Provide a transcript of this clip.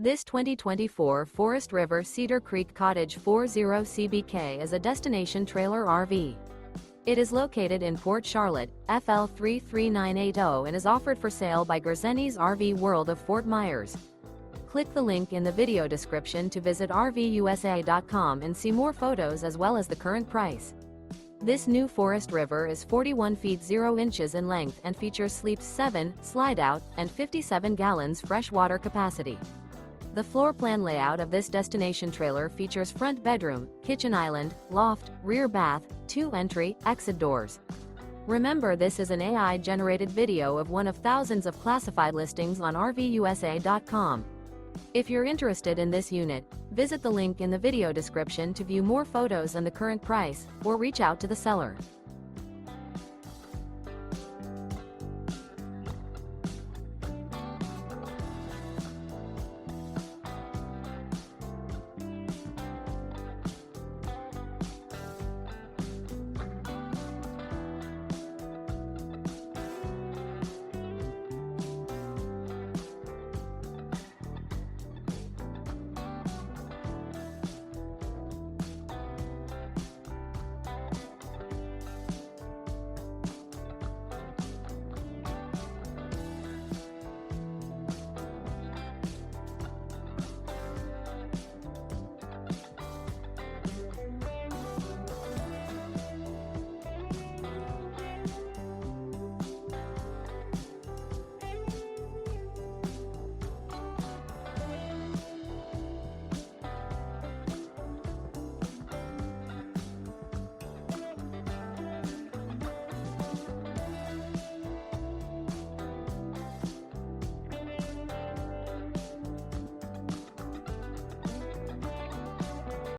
This 2024 Forest River Cedar Creek Cottage 40CBK is a destination trailer RV. It is located in Port Charlotte, FL 33980 and is offered for sale by Gerzeny's RV World of Fort Myers. Click the link in the video description to visit RVUSA.com and see more photos as well as the current price. This new Forest River is 41 feet 0 inches in length and features sleeps 7, Slideout, and 57 gallons freshwater capacity. The floor plan layout of this destination trailer features front bedroom, kitchen island, loft, rear bath, 2 entry, exit doors. Remember, this is an AI-generated video of one of thousands of classified listings on RVUSA.com. If you're interested in this unit, visit the link in the video description to view more photos and the current price, or reach out to the seller.